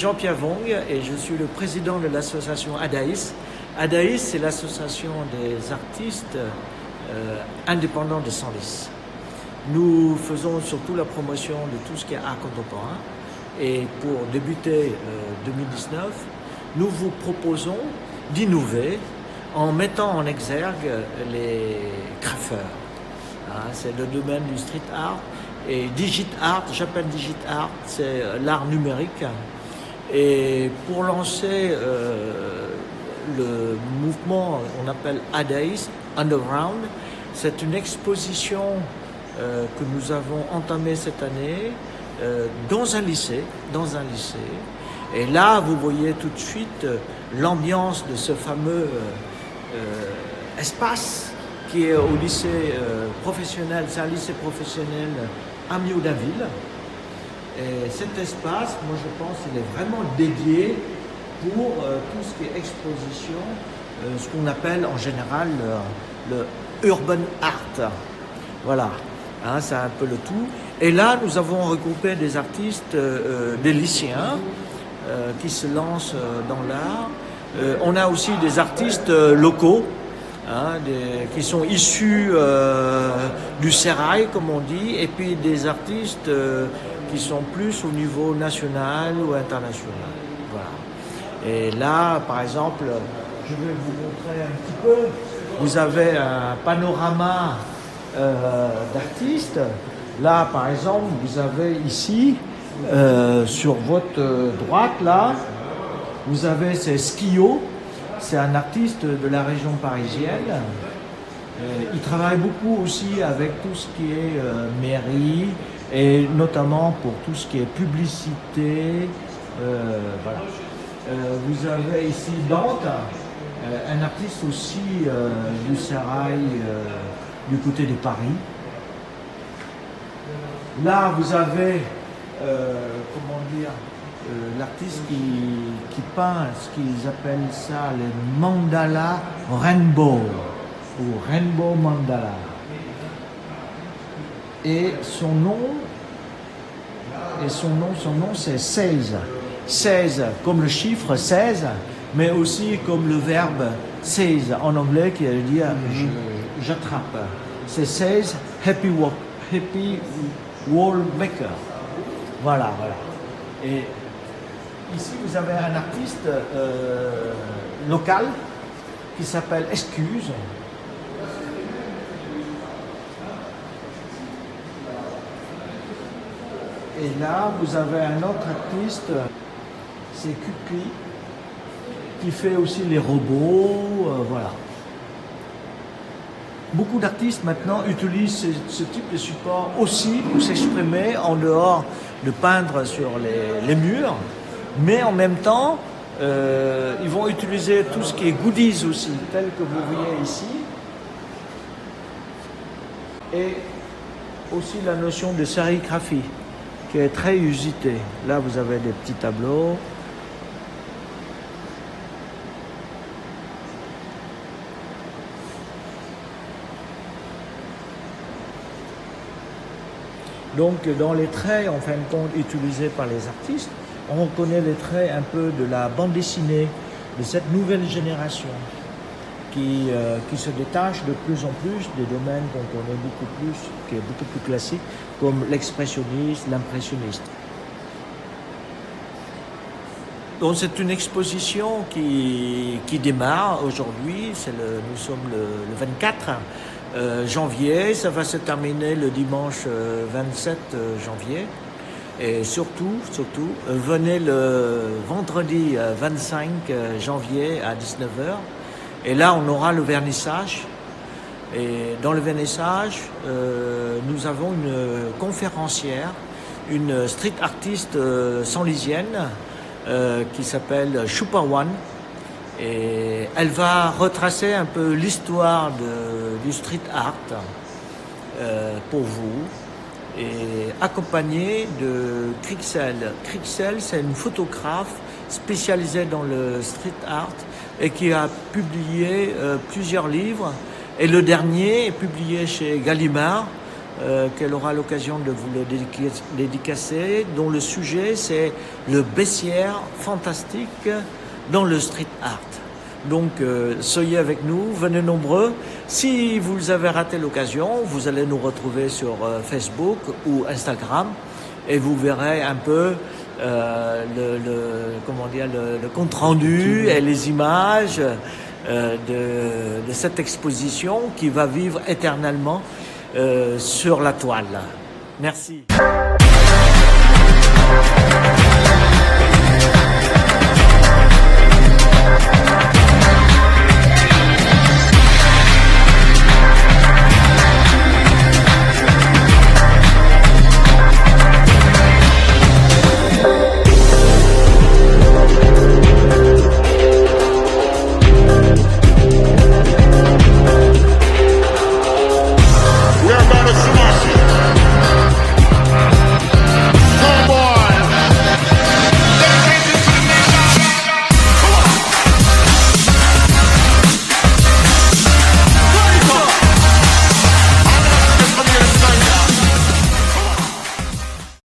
Jean-Pierre Vong et je suis le président de l'association ADAIS. ADAIS, c'est l'association des artistes indépendants de Senlis. Nous faisons surtout la promotion de tout ce qui est art contemporain. Et pour débuter 2019, nous vous proposons d'innover en mettant en exergue les graffeurs. C'est le domaine du street art. Et digit art, j'appelle digit art, c'est l'art numérique. Et pour lancer le mouvement, on appelle ADAIS, Underground, c'est une exposition que nous avons entamée cette année dans un lycée. Et là, vous voyez tout de suite l'ambiance de ce fameux espace qui est au lycée professionnel, c'est un lycée professionnel à Miaudinville. Et cet espace, moi je pense, il est vraiment dédié pour tout ce qui est exposition, ce qu'on appelle en général le urban art. Voilà, c'est un peu le tout. Et là, nous avons regroupé des artistes, des lycéens qui se lancent dans l'art. On a aussi des artistes locaux, qui sont issus du sérail, comme on dit, et puis des artistes qui sont plus au niveau national ou international. Voilà. Et là, par exemple, je vais vous montrer un petit peu. Vous avez un panorama d'artistes. Là, par exemple, vous avez ici, sur votre droite, là, vous avez ces Skio. C'est un artiste de la région parisienne. Il travaille beaucoup aussi avec tout ce qui est mairie et notamment pour tout ce qui est publicité. Voilà. Vous avez ici Dante, un artiste aussi du sérail du côté de Paris. Là, vous avez, comment dire, l'artiste qui peint ce qu'ils appellent ça les mandala rainbow ou rainbow mandala. Et son nom c'est 16. 16 comme le chiffre 16, mais aussi comme le verbe seize en anglais qui veut dire j'attrape. C'est 16 happy wall maker. Voilà. Et ici, vous avez un artiste local qui s'appelle Excuse. Et là, vous avez un autre artiste, c'est Cupi, qui fait aussi les robots, voilà. Beaucoup d'artistes maintenant utilisent ce type de support aussi pour s'exprimer en dehors de peindre sur les murs, mais en même temps, ils vont utiliser tout ce qui est goodies aussi, tel que vous voyez ici, et aussi la notion de sérigraphie, qui est très usitée. Là, vous avez des petits tableaux. Donc, dans les traits, en fin de compte, utilisés par les artistes, on reconnaît les traits un peu de la bande dessinée, de cette nouvelle génération qui se détache de plus en plus des domaines qu'on connaît beaucoup plus, qui est beaucoup plus classique, comme l'expressionniste, l'impressionniste. Donc c'est une exposition qui démarre aujourd'hui, nous sommes le 24 janvier, ça va se terminer le dimanche 27 janvier. Et surtout, venez le vendredi 25 janvier à 19h. Et là, on aura le vernissage. Et dans le vernissage, nous avons une conférencière, une street artiste senlisienne qui s'appelle Chupawan. Et elle va retracer un peu l'histoire du street art pour vous. Et accompagnée de Crixel. Crixel, c'est une photographe spécialisée dans le street art et qui a publié plusieurs livres. Et le dernier est publié chez Gallimard, qu'elle aura l'occasion de vous le dédicacer, dont le sujet c'est le baissière fantastique dans le street art. Donc soyez avec nous, venez nombreux. Si vous avez raté l'occasion, vous allez nous retrouver sur Facebook ou Instagram et vous verrez un peu le compte rendu et les images de cette exposition qui va vivre éternellement sur la toile. Merci.